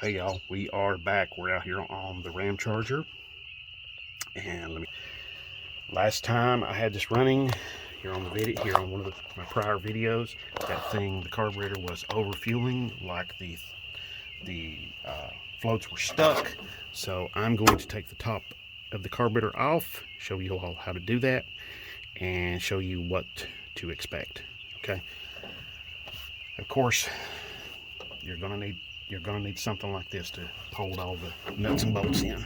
Hey y'all, we are back. We're out here on the Ramcharger, and last time I had this running here on the video, here on one of my prior videos, the carburetor was overfueling, like the floats were stuck. So I'm going to take the top of the carburetor off, show you all how to do that, and show you what to expect. Okay. Of course, you're gonna need something like this to hold all the nuts and bolts in.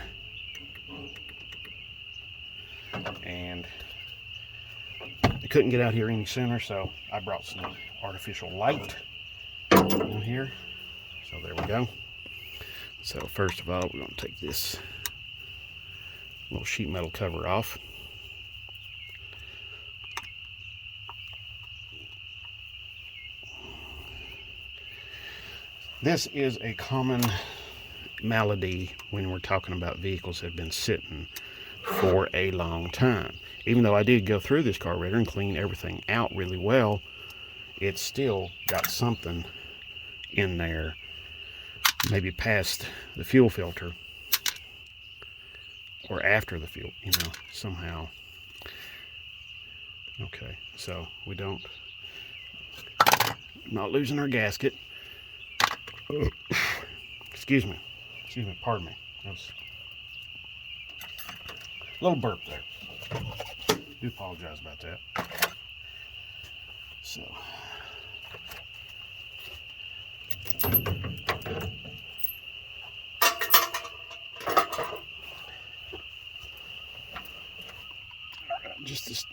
And I couldn't get out here any sooner, so I brought some artificial light in here. So there we go. So first of all, we're going to take this little sheet metal cover off. This is a common malady when we're talking about vehicles that have been sitting for a long time. Even though I did go through this carburetor and clean everything out really well, it's still got something in there, maybe past the fuel filter or after the fuel, somehow. Okay, so I'm not losing our gasket. Excuse me, pardon me. That was a little burp there. Do apologize about that. So, just this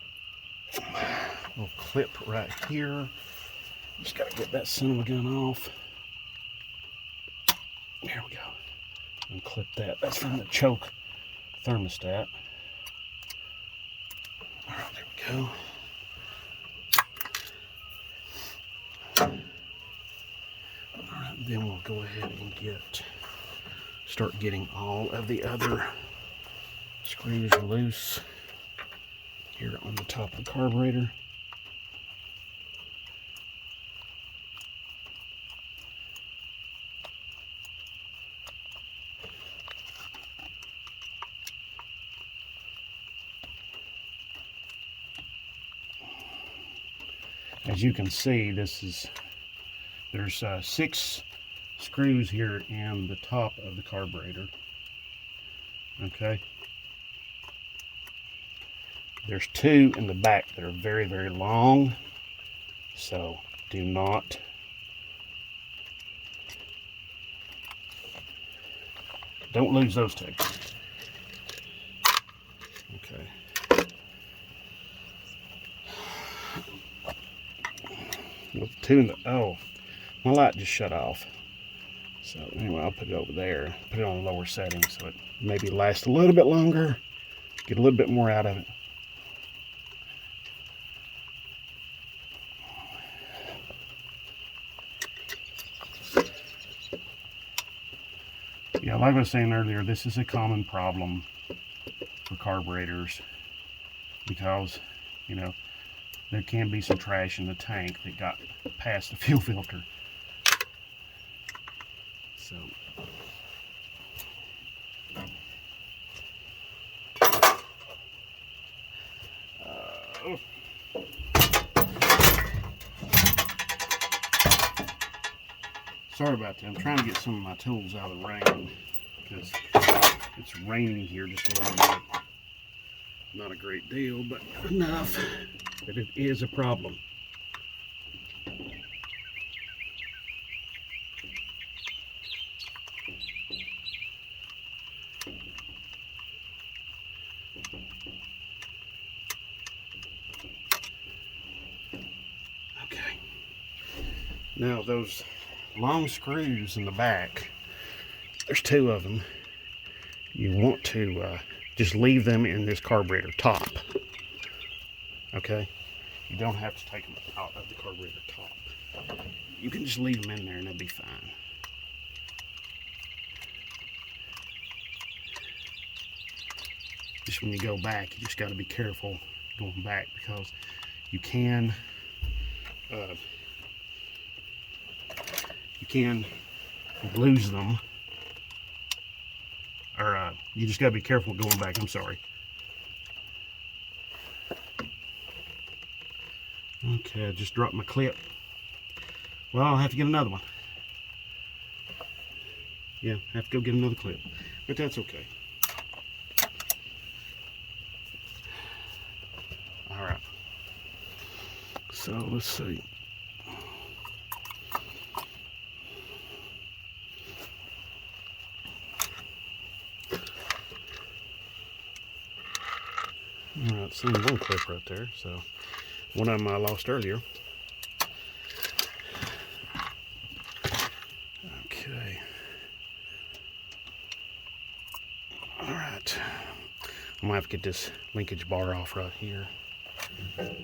little clip right here. Just gotta get that son of a gun off. There we go. And clip that. That's from the choke thermostat. All right, there we go. All right, then we'll go ahead and start getting all of the other screws loose here on the top of the carburetor. As you can see, there's 6 screws here in the top of the carburetor. Okay. There's 2 in the back that are very, very long. So don't lose those 2. Okay. Oh, my light just shut off. So anyway, I'll put it over there. Put it on lower settings so it maybe lasts a little bit longer. Get a little bit more out of it. Yeah, like I was saying earlier, this is a common problem for carburetors because, there can be some trash in the tank that got past the fuel filter. So, sorry about that. I'm trying to get some of my tools out of the rain because it's raining here just a little bit. Not a great deal, but enough that it is a problem. Okay. Now those long screws in the back, there's 2 of them. You want to just leave them in this carburetor top. Okay? You don't have to take them out of the carburetor top. You can just leave them in there and they'll be fine. Just when you go back, you just got to be careful going back because you can lose them or you just got to be careful going back. I'm sorry. Okay, I just dropped my clip. Well, I'll have to get another one. Yeah, I have to go get another clip, but that's okay. All right. So let's see. All right, so one clip right there. So one of them I lost earlier. Okay. All right. I'm gonna have to get this linkage bar off right here. Okay.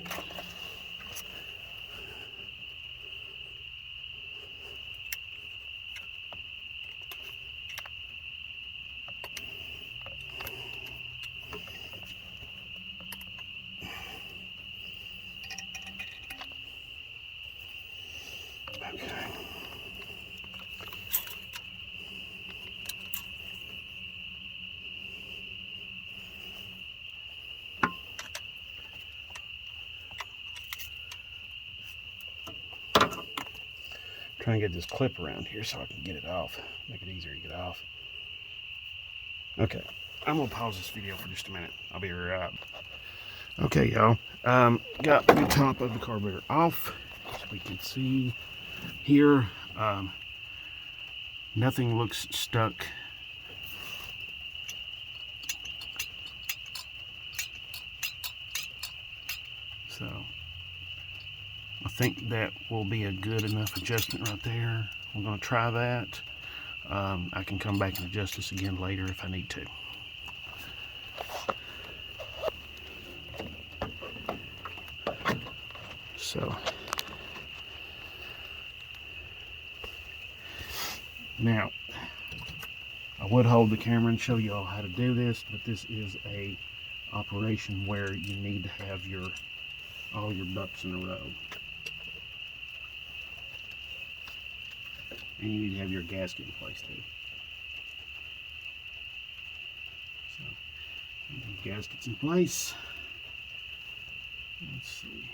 Try and get this clip around here so I can get it off. Make it easier to get off. Okay, I'm gonna pause this video for just a minute. I'll be right back. Okay, y'all. Got the top of the carburetor off, as we can see here. Nothing looks stuck. So I think that will be a good enough adjustment right there. We're going to try that. I can come back and adjust this again later if I need to. So now I would hold the camera and show you all how to do this, but this is a operation where you need to have all your ducks in a row. And you need to have your gasket in place too. So, gasket's in place. Let's see.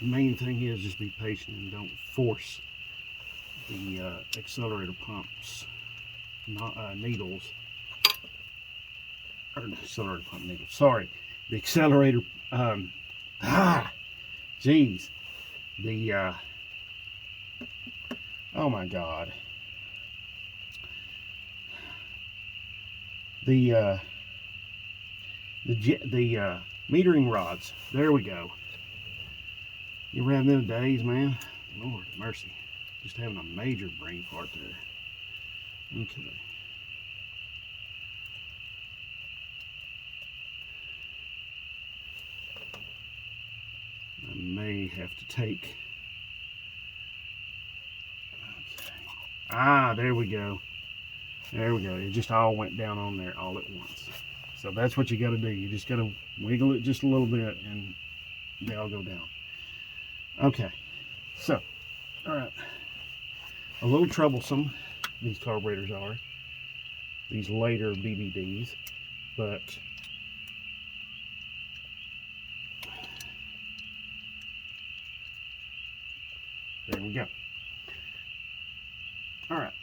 The main thing is just be patient and don't force the accelerator pumps needles, or accelerator pump needles. Sorry, the accelerator. Geez, the oh my God, the metering rods. There we go. You ever have them days, man? Lord mercy. Just having a major brain fart there. Okay. I may have to take... Okay. Ah, there we go. There we go. It just all went down on there all at once. So that's what you got to do. You just got to wiggle it just a little bit and they all go down. Okay, so, all right, a little troublesome, these carburetors are, these later BBDs, but there we go. All right.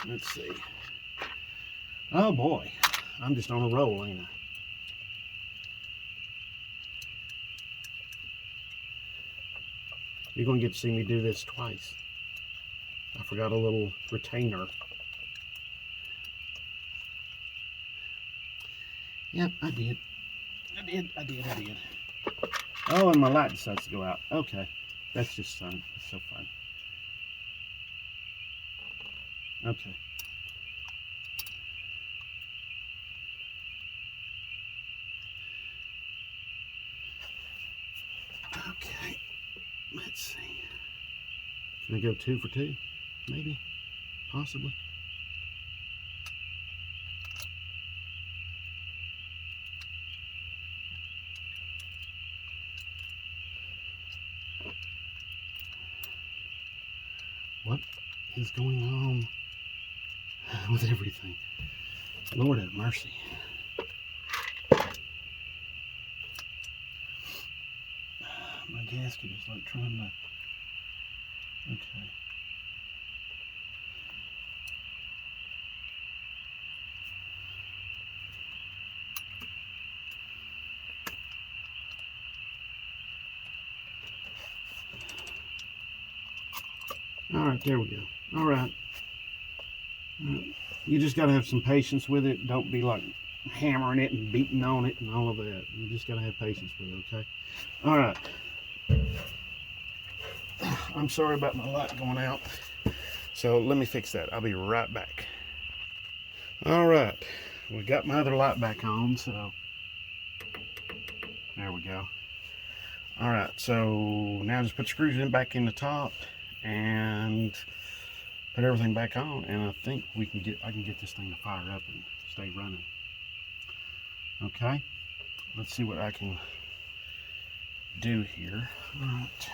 Let's see. Oh boy, I'm just on a roll, ain't I? You're going to get to see me do this twice. I forgot a little retainer. Yep, I did. I did. Oh, and my light decides to go out. Okay. That's just fun. That's so fun. Okay. Okay. Let's Gonna go 2 for 2, maybe, possibly. What is going on with everything? Lord have mercy. My gasket is like trying to... Okay. All right, there we go. All right. You just got to have some patience with it. Don't be like hammering it and beating on it and all of that. You just got to have patience with it, okay? All right. I'm sorry about my light going out. So let me fix that. I'll be right back. All right. We got my other light back on, so there we go. All right, so now just put screws back in the top and put everything back on, and I think I can get this thing to fire up and stay running. Okay, let's see what I can do here. All right,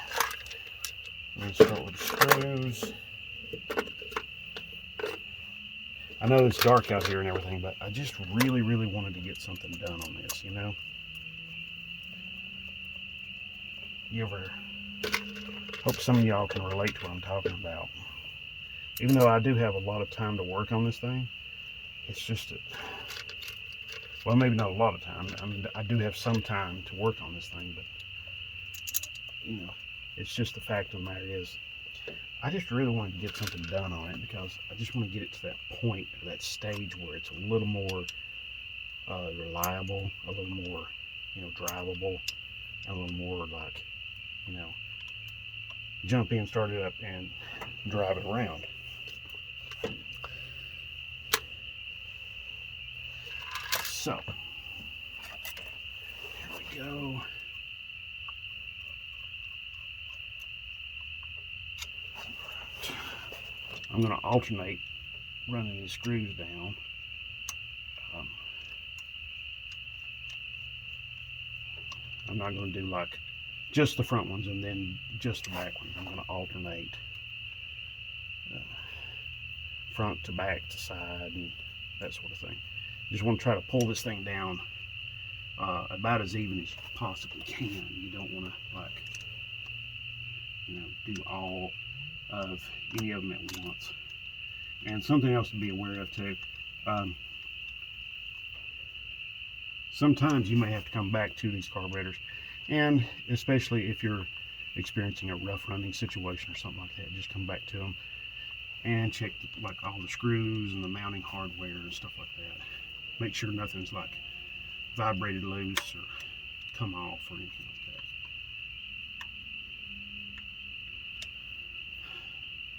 I'm gonna start with the screws. I know it's dark out here and everything, but I just really wanted to get something done on this, you know? You ever, hope some of y'all can relate to what I'm talking about. Even though I do have a lot of time to work on this thing, it's just that, well, maybe not a lot of time. I mean, I do have some time to work on this thing, but, you know, it's just the fact of the matter is, I just really wanted to get something done on it because I just want to get it to that point, or that stage where it's a little more reliable, a little more, you know, drivable, and a little more like, you know, jump in, start it up, and drive it around. So, here we go. I'm going to alternate running these screws down. I'm not going to do like just the front ones and then just the back ones. I'm going to alternate front to back to side and that sort of thing. Just want to try to pull this thing down about as even as you possibly can. You don't want to, like, you know, do all of any of them at once. And something else to be aware of too, sometimes you may have to come back to these carburetors, and especially if you're experiencing a rough running situation or something like that, just come back to them and check like all the screws and the mounting hardware and stuff like that. Make sure nothing's like vibrated loose or come off or anything like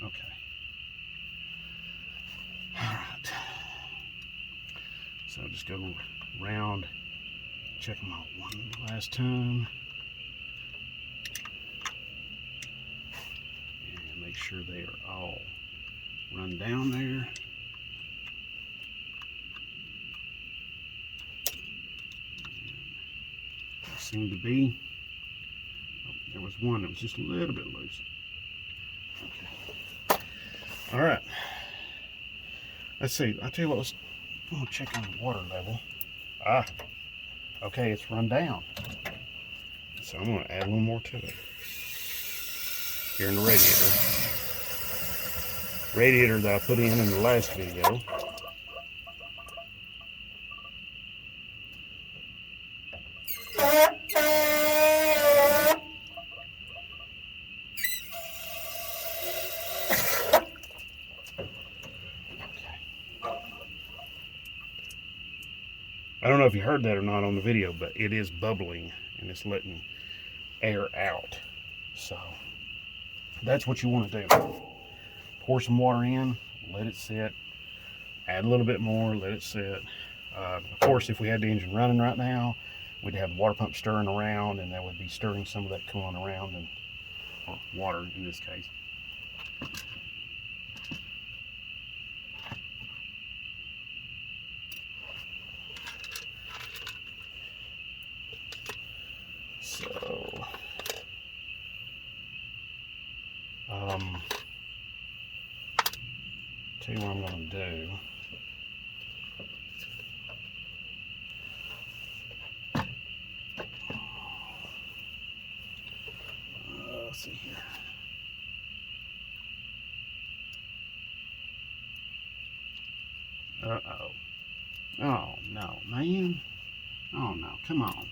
that. Okay. All right. So just go around, check them out one last time, and make sure they are all run down there. They seem to be. Oh, there was one that was just a little bit loose. Okay. All right. Let's see. I'll tell you what. I'm gonna check on the water level. Okay, it's run down. So I'm gonna add a little more to it. Here in the radiator that I put in the last video. I don't know if you heard that or not on the video, but it is bubbling and it's letting air out. So that's what you want to do. Pour some water in, let it sit, add a little bit more, let it sit. Of course, if we had the engine running right now, we'd have the water pump stirring around, and that would be stirring some of that coolant around, and or water in this case. So, tell you what I'm going to do. Let's see here. Uh-oh. Oh, no, man. Oh, no, come on.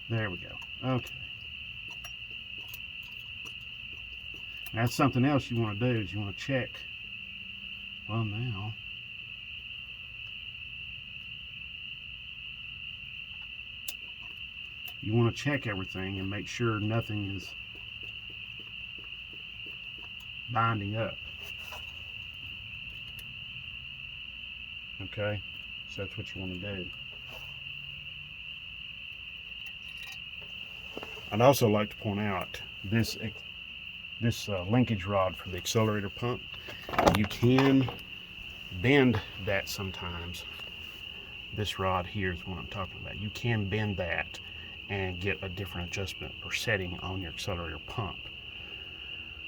There we go. Okay. That's something else you want to do is you want to check. Well, now. You want to check everything and make sure nothing is binding up. Okay? So that's what you want to do. I'd also like to point out this linkage rod for the accelerator pump. You can bend that sometimes. This rod here is what I'm talking about. You can bend that and get a different adjustment or setting on your accelerator pump.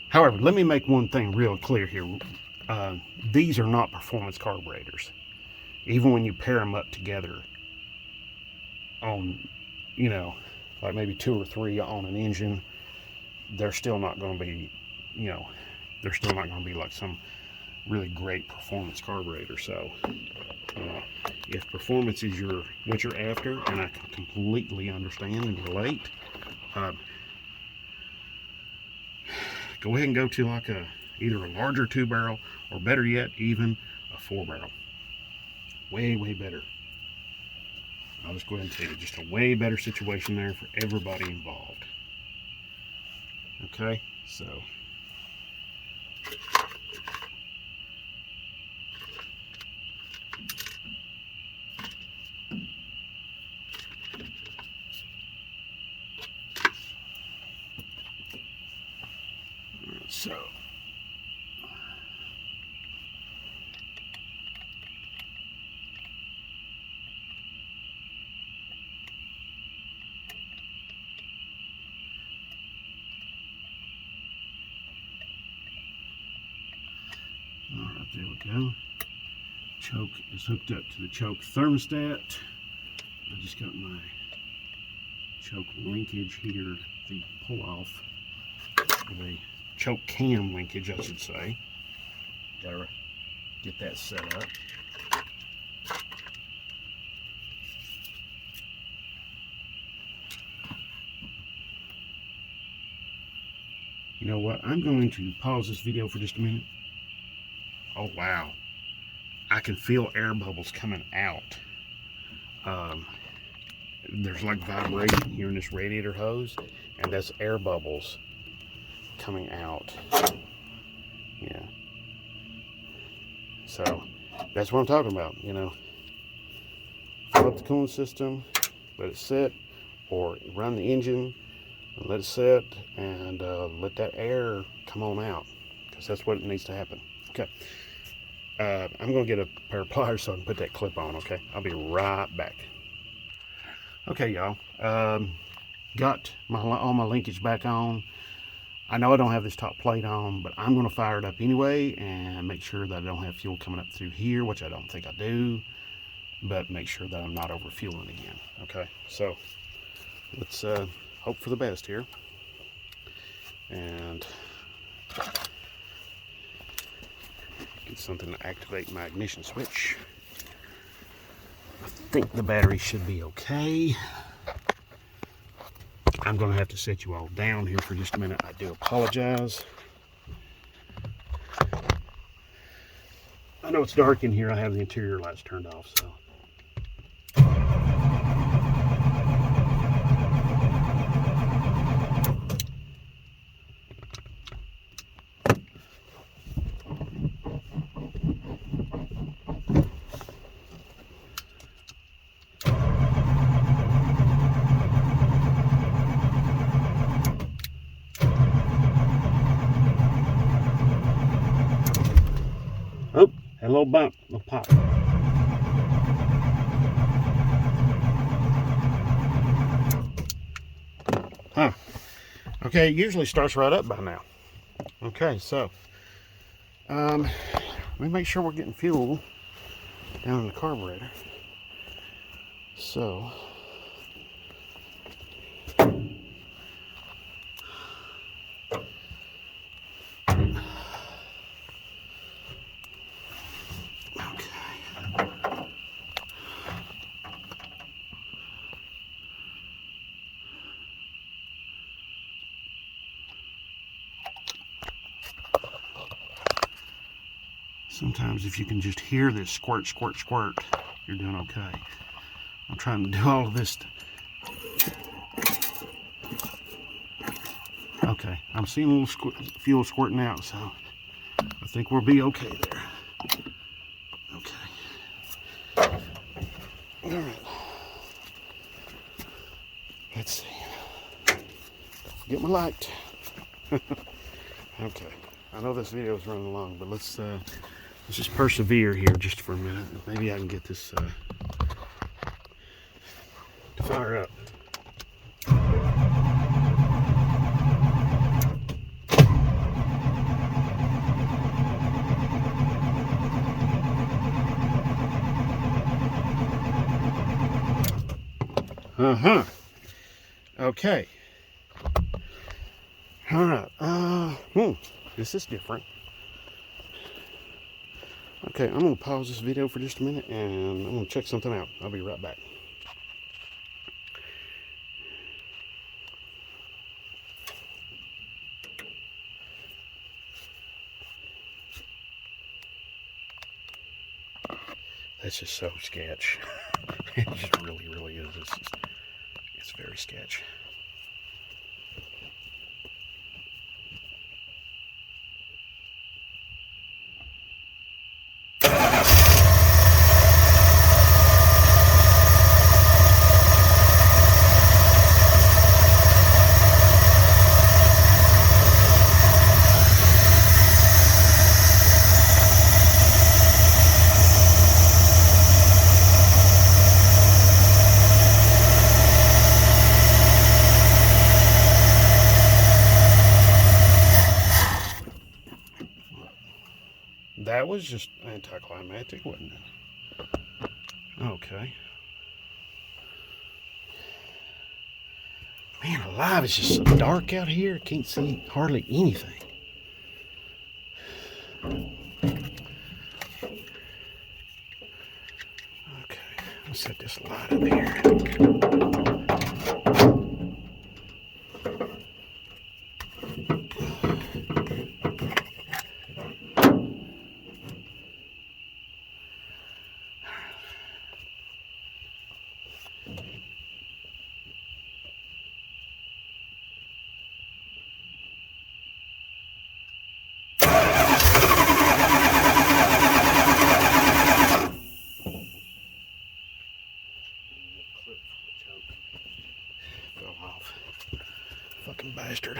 However, let me make one thing real clear here. These are not performance carburetors. Even when you pair them up together on, you know, like maybe 2 or 3 on an engine, they're still not going to be, you know, they're still not going to be like some really great performance carburetor. So if performance is what you're after, and I can completely understand and relate, go ahead and go to like either a larger 2-barrel, or better yet, even a 4-barrel. Way better. I'll just go ahead and tell you, just a way better situation there for everybody involved. Okay, so alright, there we go. Choke is hooked up to the choke thermostat. I just got my choke linkage here, the pull off, or the choke cam linkage, I should say. Gotta get that set up. You know what? I'm going to pause this video for just a minute. Oh wow, I can feel air bubbles coming out. There's like vibration here in this radiator hose, and that's air bubbles coming out. Yeah. So that's what I'm talking about, you know. Fill up the cooling system, let it sit, or run the engine and let it sit, and let that air come on out, because that's what needs to happen. Okay. I'm going to get a pair of pliers so I can put that clip on, okay? I'll be right back. Okay, y'all. Got all my linkage back on. I know I don't have this top plate on, but I'm going to fire it up anyway and make sure that I don't have fuel coming up through here, which I don't think I do, but make sure that I'm not over fueling again, okay? So let's hope for the best here. And get something to activate my ignition switch. I think the battery should be okay. I'm going to have to set you all down here for just a minute. I do apologize. I know it's dark in here. I have the interior lights turned off, so. little bump, a little pop. Huh. Okay, it usually starts right up by now. Okay, so let me make sure we're getting fuel down in the carburetor. So sometimes if you can just hear this squirt, squirt, squirt, you're doing okay. I'm trying to do all of this. Okay, I'm seeing a little fuel squirting out, so I think we'll be okay there. Okay. All right. Let's see. Get my light. Okay. I know this video is running long, but let's just persevere here just for a minute. Maybe I can get this to fire up. Okay. All right. This is different. Okay, I'm going to pause this video for just a minute and I'm going to check something out. I'll be right back. That's just so sketch. It just really is. It's very sketch. That was just anticlimactic, wasn't it? Okay. Man alive, it's just so dark out here. Can't see hardly anything. Okay, let's set this light up here. Fell off. Fucking bastard.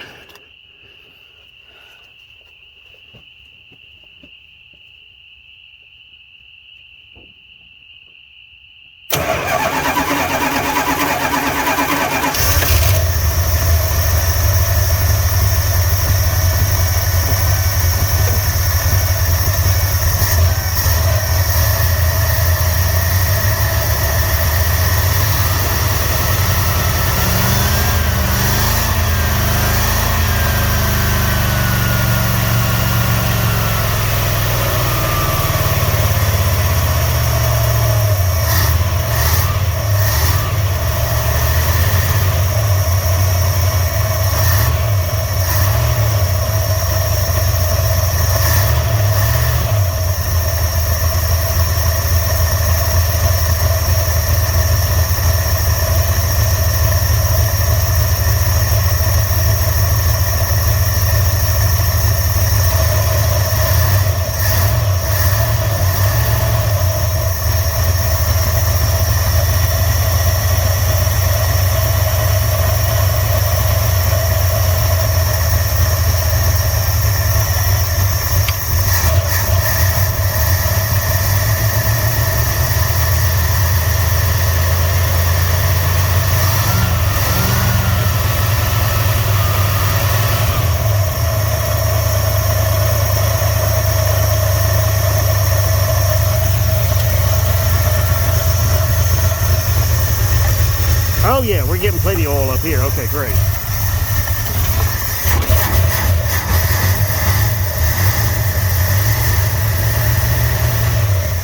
oil up here. Okay, great.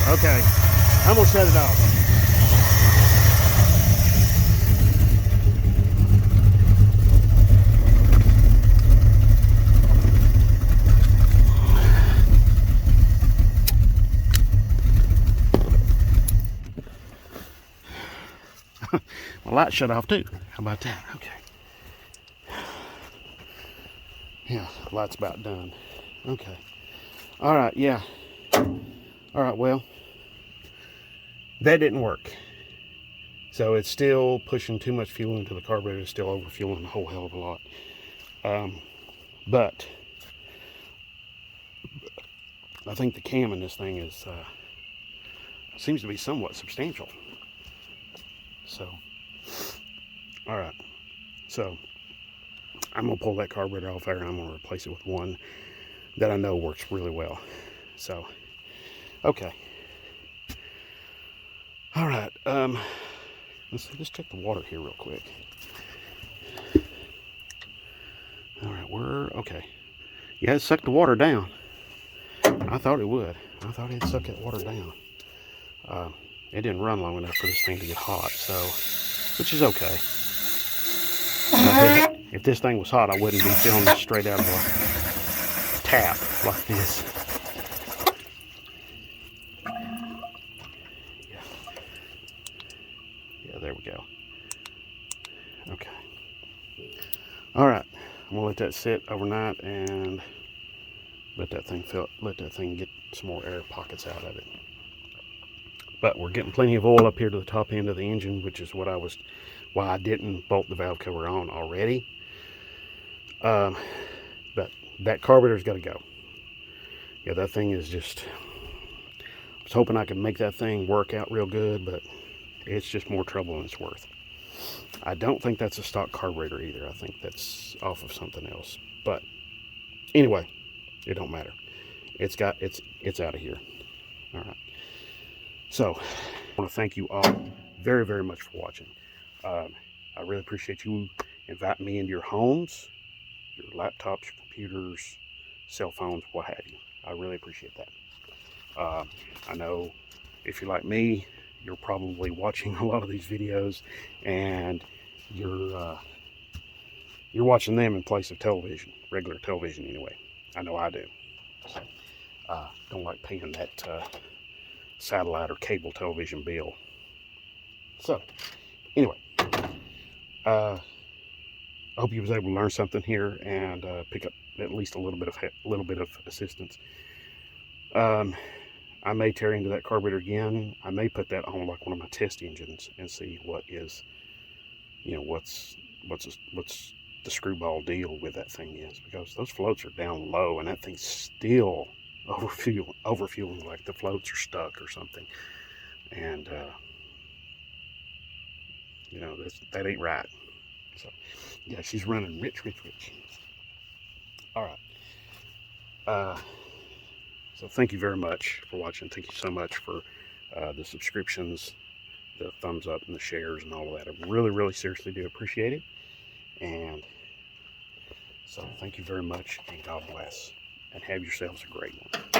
Okay, I'm gonna shut it off. My light shut off too. How about that? Okay. Yeah, light's about done. Okay. All right, yeah. All right, well, that didn't work. So it's still pushing too much fuel into the carburetor. It's still overfueling a whole hell of a lot. But I think the cam in this thing is seems to be somewhat substantial. So, all right. So I'm gonna pull that carburetor off there and I'm gonna replace it with one that I know works really well. So, okay. All right. Let's just check the water here real quick. All right, we're okay. Yeah, it sucked the water down. I thought it would. I thought it'd suck that water down. It didn't run long enough for this thing to get hot, so, which is okay. If this thing was hot, I wouldn't be filling this straight out of a tap like this. Yeah, there we go. Okay. All right, I'm gonna let that sit overnight and let that thing get some more air pockets out of it. But we're getting plenty of oil up here to the top end of the engine, which is why I didn't bolt the valve cover on already. But that carburetor's got to go. Yeah, that thing is just. I was hoping I could make that thing work out real good, but it's just more trouble than it's worth. I don't think that's a stock carburetor either. I think that's off of something else. But anyway, it don't matter. It's out of here. All right. So I want to thank you all very, very much for watching. I really appreciate you inviting me into your homes, your laptops, your computers, cell phones, what have you. I really appreciate that. I know if you're like me, you're probably watching a lot of these videos and you're watching them in place of television, regular television anyway. I know I do. So, don't like paying that satellite or cable television bill. So, anyway, I hope you was able to learn something here and pick up at least a little bit of assistance. I may tear into that carburetor again. I may put that on like one of my test engines and see what's the screwball deal with that thing is, because those floats are down low and that thing's still overfueling, like the floats are stuck or something. And that ain't right. So yeah, she's running rich. All right. So thank you very much for watching. Thank you so much for the subscriptions, the thumbs up, and the shares, and all of that. I really, really seriously do appreciate it. And so thank you very much, and God bless. And have yourselves a great one.